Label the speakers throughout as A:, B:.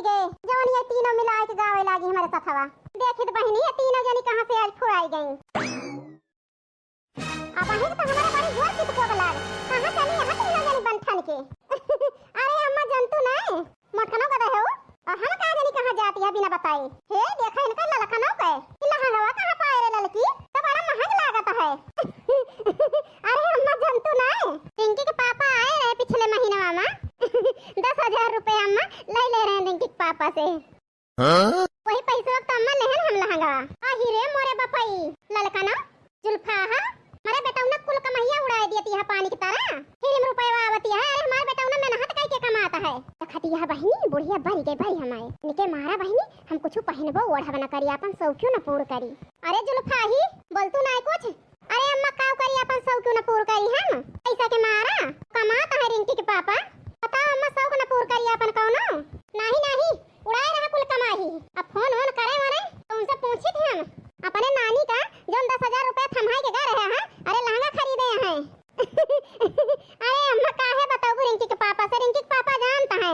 A: गए जवन ये तीनों मिला के गावे लागी हमारे साथवा। देखित बहनी ये तीनों जनी कहां से आज फुराई गई। अब ही तो हमारे बड़ी जोर की तो लाग कहां चली यहां तीनों जनी बनठन के। अरे अम्मा जंतु नहीं मोटकनो गदा है और हम कहां जनी कहां जाती है बिना बताए। हे देखा इनका ललकनो के इला हवा कहां पाए रे ललकी तो बड़ा महंग लागत है। अरे अम्मा जंतु नहीं रिंकी के पापा आए रहे पिछले महीना में 10,000 रुपए अम्मा ले रहे हैं रिंकी के पापा से। वही पैसा तो अम्मा लेहन हम लहंगा आही रे मोरे बपई ललकना जुल्फा हा मारे बेटाउना कुल कमाइया उड़ाए दियती है पानी की तरह। फिल्म रुपए आवती है। अरे हमारे बेटाउना मेहनत काई के कमाता है तखती है बहनी बुढ़िया बन गई भाई हमारे निके मारा बहनी हम कुछ पहनबो ओढ़ा बना करी अपन सब क्यों न पूर करी। अरे जुल्फा ही बोलतू ना कुछ। अरे अम्मा काव करी अपन सब क्यों न पूर करी हम पैसा के मारा कमाता है रिंकी के पापा। बताओ अम्मा सब को न पूर करी अपन कौनो नहीं उड़ाए रहा कुल कमाई। अब फोन ऑन करे मारे तो उनसे पूछी थी हम अपने नानी का जो 10,000 रुपए थमाई के गए रहे हैं। अरे लहंगा खरीदे हैं। अरे अम्मा काहे बताओ रिंकी के पापा से रिंकी के पापा जानता है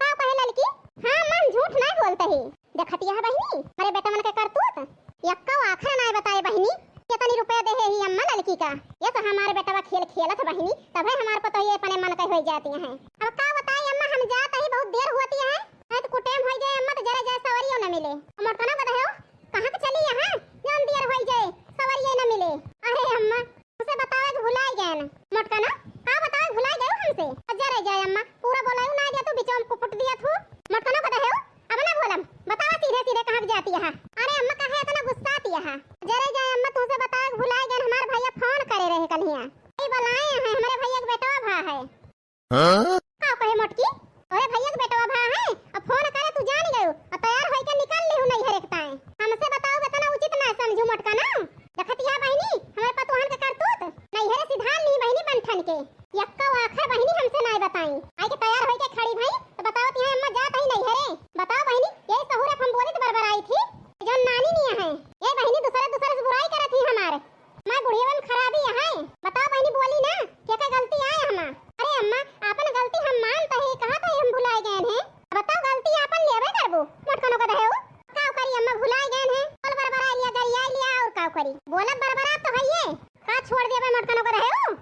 A: का कहे लड़की। हां मन झूठ नहीं बोलते ही देखती है बहनी अरे बेटा मन के करतूत यक्का आखर नहीं बताए बहनी कितनी रुपए दे ही अम्मा लड़की का। ये तो हमारे बेटा खेल खेलत बहनी तब हमारे पता ये अपने मन के हो जाती हैं। अब का बताई अम्मा हम जात ही बहुत देर होती है नहीं तो कुटेम हो जाए अम्मा तो जरा जाए सवारियों न मिले। मोटकना बताओ कहां के चली यहां जान देर हो जाए सवारियां न मिले। अरे अम्मा उसे बताओ कि भुला गए न मोटकना का बताओ भुला गए हमसे जरा जाए अम्मा पूरा बोलाऊ ना दिया तू बीच में पुट दिया तू मोटकना बताओ अब ना बोलम बताओ सीधे सीधे कहां जाती है। अरे अम्मा काहे इतना गुस्सा आती है जरा जाए अम्मा तुमसे बताओ भुला गए हमारे भैया फोन करे रहे कल हिया ये बुलाए हैं हमारे भैया के बेटा भा है। का कहे मोटकी अरे भैया के बेटा भा है अब फोन करे तू जान गयो और तैयार होई के निकल ली नहीं हरेक टाइम हमसे बताओ इतना उचित ना समझू मोटकना। देखतिया बहनी हमारे पतोहन के करतूत नहीं हरे सिधार ली बहनी बनठन के यक्का आखर बहनी हमसे नहीं बताई आई के तैयार होई के खड़ी भाई तो बताओ ती अम्मा जात ही नहीं हरे। बताओ बहनी यही सहूरत हम बोली तो बरबराई थी जो नानी नहीं है ये बहनी दूसरे से बुराई करत थी हमारे मां बुढ़िया में खराबी है। बताओ बहनी बोली ना क्या गलती आए हम। अरे अम्मा अपन गलती हम मानते ही कहां तो हम भुलाए गए हैं। बताओ गलती अपन लेबे करबो मोटकनो का दहेऊ काव करी अम्मा भुलाए गए हैं बोल बरबरा लिया गरिया लिया और काव करी बोला बरबरा तो है ये का छोड़ देबे मोटकनो का दहेऊ।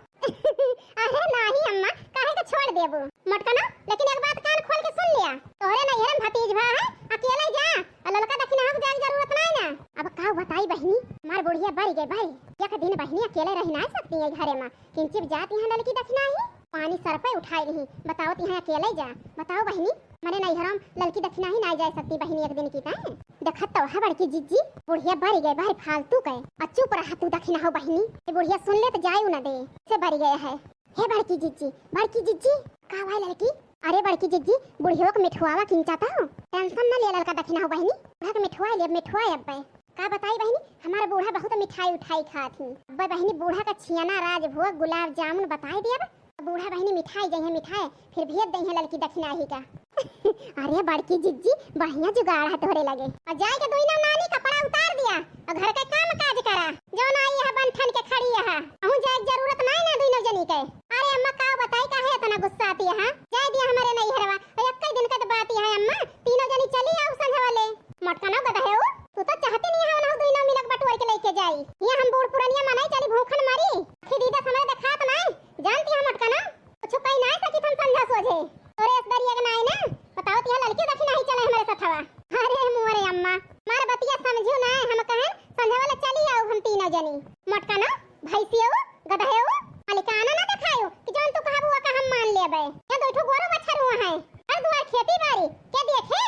A: अरे नहीं अम्मा काहे का छोड़ देबो मोटकनो लेकिन एक बात कान खोल के सुन लिया तोरे नहीं हरम भतीजवा है अकेले जा ललका दखिना हम जाए जरूरत नहीं ना। अब का बताई बहनी मार बुढ़िया बढ़ गई भाई एक दिन बहनी अकेले रह ना सकती है घरे में किंचित जाती है लड़की दखिना ही पानी सर पे उठाई नहीं बताओ यहाँ अकेले जा। बताओ बहनी मैंने नहीं हराम लड़की दखिना ही नहीं जा सकती बहनी एक दिन की टाइम देखत तो है बड़की जिज्जी बुढ़िया बढ़ गए भाई फालतू कहे चुप रहा तू दखिना हो बहनी ये बुढ़िया सुन ले तो जाए न दे से बढ़ गया है। हे बड़की जिज्जी का भाई लड़की। अरे बड़की जिज्जी बुढ़ियों को मिठुआवा खिंचाता हो टेंशन न ले लड़का दखिना हो बहनी बुढ़ा के मिठुआ अब का बताई बहनी हमारा बूढ़ा बहुत मिठाई उठाई खाती अब बहनी बूढ़ा का छियाना राजभोग गुलाब जामुन बताई दिया बूढ़ा बहनी मिठाई दे मिठाई फिर भेज दे लड़की दक्षिणा ही का। अरे बड़की जिज्जी बढ़िया जुगाड़ है तोरे लगे और जाए के दुईना नानी कपड़ा उतार दिया और घर का काम काज करा जो ना आई है बनठन के खड़ी है हूं जाए जरूरत नहीं ना दुईनो जनी के। अरे अम्मा का बताई काहे इतना गुस्सा आती है जाए दिया हमारे नहीं हरवा एक कई दिन का तो बात है अम्मा तीनों जनी चली आओ संग वाले मोटकना गदहे तू तो चाहती नहीं है ना दुईनो मिलक बटोर के लेके जाई ये हम बूढ़ पुरानिया मनाई चली भूखन मारी खरीदा समय देखात नहीं जानती है मोटकना कुछ कहीं नहीं सकी तुम समझा सोझे तोरे इस दरिया के नहीं ना बताओ तिया लड़की दखी नहीं चले हमारे साथवा। अरे मोरे अम्मा मार बतिया समझू ना हम कहन संझा वाला चली आओ हम तीनों जनी मोटकना भैंसियो गदहेओ मालिकाना ना दिखायो कि जान तू कहबो का हम मान लेबे या दोठो गोरो बछर हुआ है हर दुआर खेती बाड़ी के देखे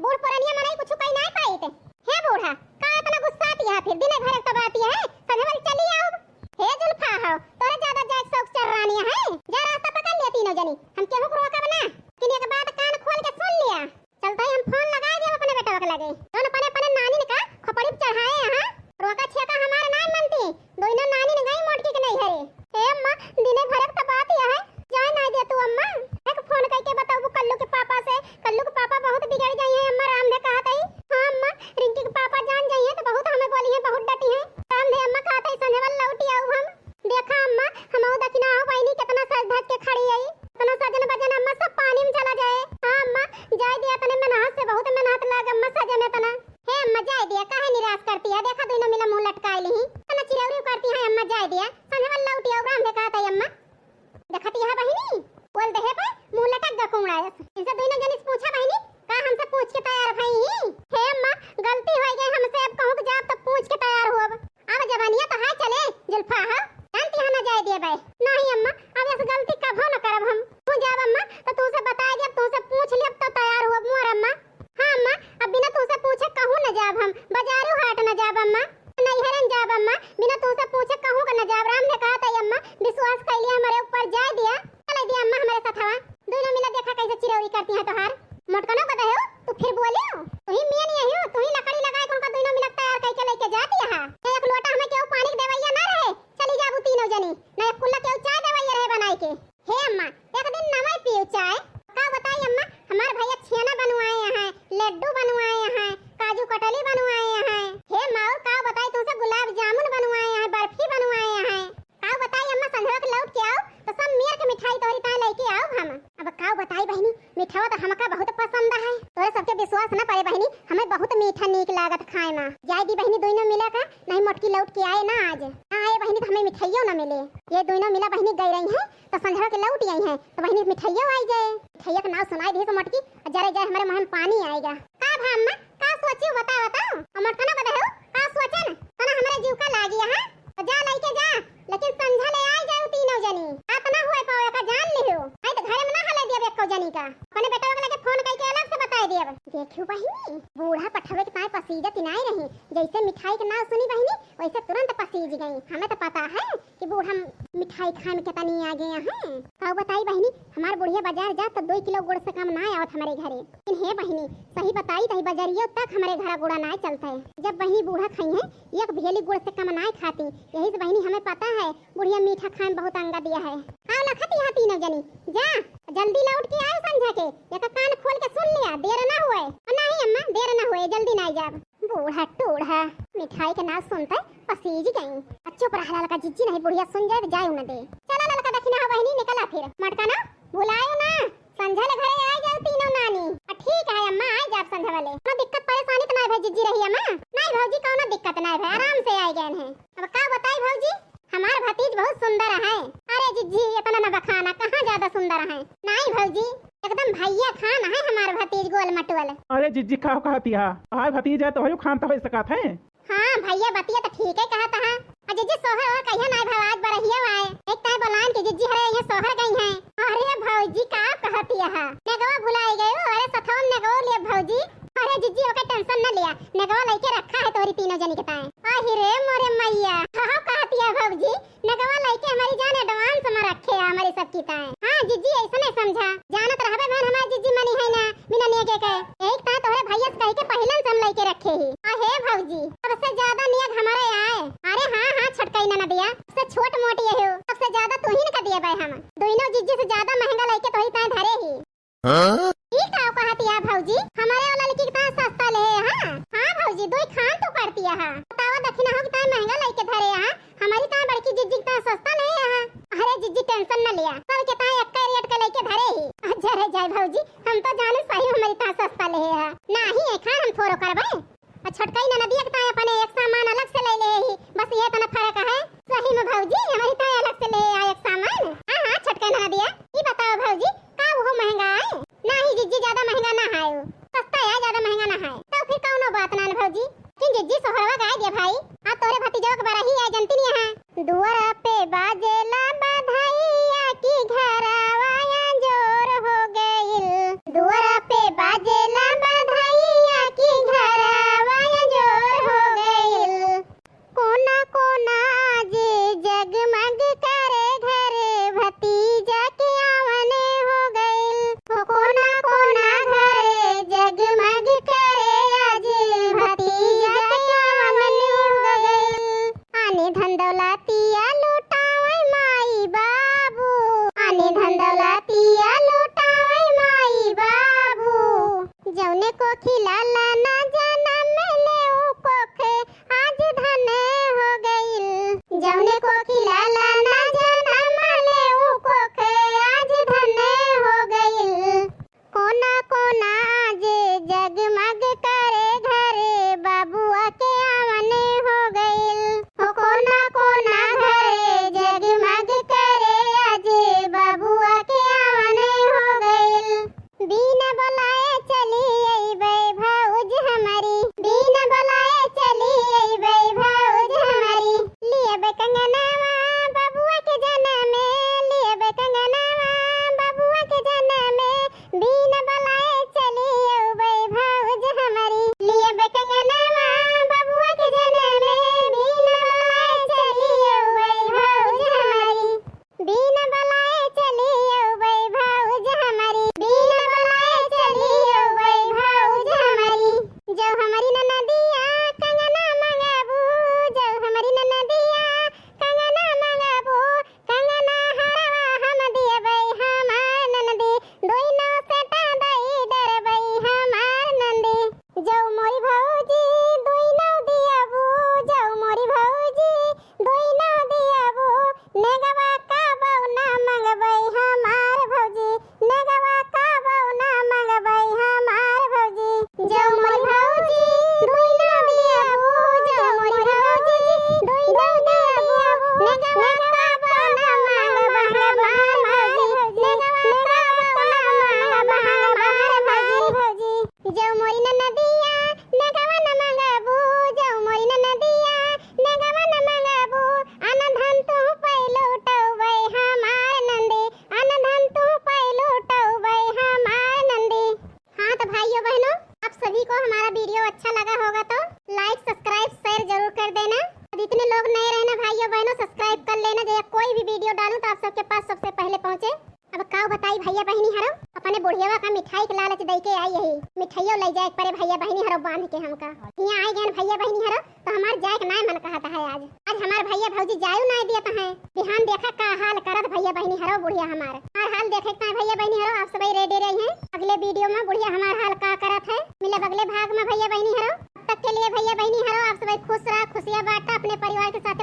A: बूढ़ पुरानिया मनाई कुछ कहीं नहीं पाईते हे बूढ़ा का इतना गुस्सा आती है फिर दिन भर तब आती है संझा वाला चली आओ। हे जुल्फा हो तोरे ज्यादा जाग शौक चर्रानिया है जा रास्ता पकड़ लिया तीनों जनी हम केहू को रोका बना किने के बाद कान खोल के सुन लिया चलता ही हम फोन लगा दिया अपने बेटा के लगे दोनों अपने नानी ने का खपड़ी पे चढ़ाए यहां रोका छेका हमारा नाम मनती दोनों नानी ने गई मोटकी के नहीं हरे। ए अम्मा दिने भर तक बात है जाए ना दे तू अम्मा एक फोन करके बताओ कल्लू के पापा से कल्लू के पापा बहुत बिगड़ गए हैं अम्मा राम ने कहा था हां अम्मा रिंकी के पापा जान जाइए तो बहुत हमें बोली है बहुत डटी है राम ने अम्मा कहा था संजय वाला लौटी आओ हम देखा अम्मा हम ओ दखिना हो बहनी कितना सज धज के खड़ी है इतना सजन बजन अम्मा सब पानी में चला जाए। हां अम्मा जाए दिया तने मेहनत से बहुत मेहनत लाग अम्मा सजे में तना हे अम्मा जाय दिया काहे निराश करती है देखा दोनों मिला मुंह लटकाई ली तना चिरौरी करती है अम्मा जाय दिया संझवा लौटी औराम देखा था अम्मा देखती है बहिनी बोल दे है मुंह लटक ग कुमड़ायस इनसे दोनों जन पूछा बहिनी का हमसे पूछ के तैयार भई हे अम्मा गलती हो गई हमसे अब कहूं कि जाब तब पूछ के तैयार हो अब जवानिया तो हाय चले जुल्फा हा जानती है ना जाय दिए भाई नहीं अम्मा अब ऐसे गलती कभो न करब हम तू जाब अम्मा तो तू से बता दे तू से पूछ ले तो तैयार हो मोर अम्मा हां अम्मा अब बिना तू से पूछे कहूं न जाब हम बाजारू हाट न जाब अम्मा नहीं हरन जाब अम्मा बिना तू से पूछे कहूं कि न जाब राम ने कहा था अम्मा विश्वास कर लिया हमारे ऊपर जाय दिया चले दिया अम्मा हमारे साथ हवा दोनों मिला देखा कैसे चिरौरी करती है तोहार मोटकनो पता है तू फिर बोलियो तू ही मियां नहीं है तू ही लकड़ी लगाए कौन का दोनों मिला तैयार करके लेके जाती है एक लोटा हमें केहू पानी देवैया ना रहे चली जाबू तीनों जनी ना एक कुल्ला केहू चाय देवैया रहे बनाई के हे अम्मा एक दिन नमय पियो चाय का बताई अम्मा हमार भैया छेना बनवाए हैं लड्डू बनवाए हैं काजू कतली बनवाए हैं हे माऊ का बताई तुमसे गुलाब जामुन बनवाए हैं बर्फी बनवाए हैं का बताई अम्मा संध्या के लौट के आओ तो सब मेर के मिठाई तोरी ता लेके आओ हम अब का बताई बहनी मिठावा तो हमका बहुत पसंद है तोरे सबके विश्वास न पड़े बहनी हमें बहुत मीठा नीक लागत खाए में जाय दी बहनी दोनों मिला का नहीं मोटकी लौट के आए ना आज ना आए बहनी तो हमें मिठाइयों न मिले ये दोनों मिला बहनी गई रही हैं तो संध्या के लौट आई हैं तो बहनी मिठाइयों आई जाए मिठाइया का नाम सुनाई दी तो मोटकी जरे जाए हमारे मुंह में पानी आएगा का भा अम्मा का सोचियो बताओ मोटका ना बताओ का सोचन तना हमारे जीव का लागी है तो जा लेके जा लेकिन संध्या ले आई जाओ तीनों जनी आप ना हुए पाओ का जान लियो आई तो घरे में ना हले दिया एको जनी का अपने बेटा के लगे फोन करके अलग से बता दिया देखियो बहिनी बूढ़ा पठवे के ताए पसीजत नहीं रही जैसे मिठाई के नाम सुनी बहिनी वैसे तुरंत पसीज गई हमें तो पता है कि बूढ़ा मिठाई खाए में कितना नहीं आ गया है का बताई बहिनी हमार बुढ़िया बाजार जा तो 2 किलो गुड़ से कम ना आवत हमारे घरे लेकिन हे बहिनी सही बताई तही बाजारियों तक हमारे घर गुड़ा ना चलता है जब बहिनी बूढ़ा खाई है एक भेली गुड़ से कम ना खाती यही से बहिनी हमें पता है बुढ़िया मीठा खाए में बहुत अंगा दिया है आओ लखत यहाँ तीनों जनी जा जल्दी लौट के आए संध्या के एक कान खोल के सुन लिया देर ना हुए नहीं अम्मा देर ना हुए जल्दी ना जाब बूढ़ा टूढ़ा मिठाई के नाम सुनते पसीज गई चुप रहा लड़का जिज्जी नहीं बुढ़िया सुन जाए जाए न दे चला लड़का दखिना हो बहनी निकला फिर मटका ना बुलायो ना संध्या ले घरे आ जाओ तीनों नानी ठीक है अम्मा आ जाब संध्या वाले कोनो दिक्कत परेशानी तो नहीं भाई जिज्जी रही अम्मा नहीं भौजी कोनो दिक्कत नहीं भाई आराम से आए गए हैं अब का बताई भौजी हमार भतीज बहुत सुंदर है अरे जिज्जी इतना न बखाना कहाँ ज्यादा सुंदर है नहीं भौजी एकदम भैया खान है हमार भतीज गोल मटोल
B: अरे जिज्जी का कहती है हाय भतीज है तो हो खान तो हो सकत है
A: हां भैया बतिया तो ठीक है कहता है जिज्जी सोहर और कहिया नहीं भाई आज बरहिया आए एक टाइम बोलान के जिज्जी हरे ये सोहर गई हैं अरे भौजी का कहती है नेगवा भुलाई गए अरे सथम नेगवा ले भौजी अरे जिज्जी ओके टेंशन न लिया नेगवा लेके रखा है तोरी तीनों जनी के ताए आही रे मोरे मैया हां कहती है भौजी नेगवा लेके हमारी जान एडवांस में रखे है हमारी सब की ताए हां जिज्जी ऐसा नहीं समझा जानत रहबे बहन हमारी जिज्जी मनी है ना बिना नेगे के एक ता तोरे भैया से कह के पहिलन से हम लेके रखे ही हे भौजी सबसे ज्यादा नियत हमारे आए अरे हां हां छटकाई ना दिया सबसे छोट मोटी है सबसे ज्यादा तू ही न का दिया भाई हम दोनों जिज्जी से ज्यादा महंगा लेके तो ही ताए धरे ही ठीक है कहती है भौजी हमारे वाला लड़की कितना सस्ता ले हां हां भौजी दो खान तो करती है बताओ दखिना हो कितना महंगा लेके धरे हां हमारी ता बड़की जिज्जी कितना सस्ता ले हां अरे जिज्जी टेंशन न लिया सब के ता एक रेट के लेके धरे ही अच्छा रे जय भौजी हम तो जाने सही हमारी ता सस्ता ले है नहीं है खान हम थोरो करबे छटकाई ना दिया ता अपने एक सामान अलग से ले ले ही बस ये तना फर्क है सही में भौजी हमारी ता अलग से ले आए एक सामान हां हां छटकाई ना दिया ये बताओ भौजी का वो महंगा है नहीं जिज्जी ज्यादा महंगा ना है सस्ता है ज्यादा महंगा ना है तो फिर कौनो बात ना भौजी कि जिज्जी सोहरवा गाय दिया भाई आ तोरे भतीजो के बरही है जनती नहीं है दुआरा पे बाजेला बधाइया की घरवाया जोर हो गइल दुआरा पे बाजेला बधाइया की घरवाया जोर हो गइल कोना कोना जे जगमग करे घर भतीजा के आवने हो गइल कोना कोना घर जगमग करे आज भतीजा के आवने हो गइल आने धन दौलतिया लुटावे माई बाबू आने धन दौलतिया लुटावे माई बाबू जौने को खिलाला ना जाना मैंने ऊ कोख आज धन हो गइल जौने को खिलाला ना जाना मैंने ऊ कोख आज धन हो गइल कोना कोना जे अपने बुढ़ियावा का मिठाई के लालच दई के आई यही मिठाइयों ले जाए परे भैया बहनी हरो बांध के हमका यहाँ आई गए भैया बहनी हरो तो हमार जाए के नाय मन कहता है आज हमार भैया भौजी जायू नहीं दिया है बिहान देखा का हाल करत भैया बहनी हरो बुढ़िया हमार हाल देखे का भैया बहनी हरो आप सब रेडी रही हैं अगले वीडियो में बुढ़िया हमार हाल का करत है मिले अगले भाग में भैया बहनी हरो तब तक के लिए भैया बहनी हरो आप सब खुश रह खुशियां बांटा अपने परिवार के साथ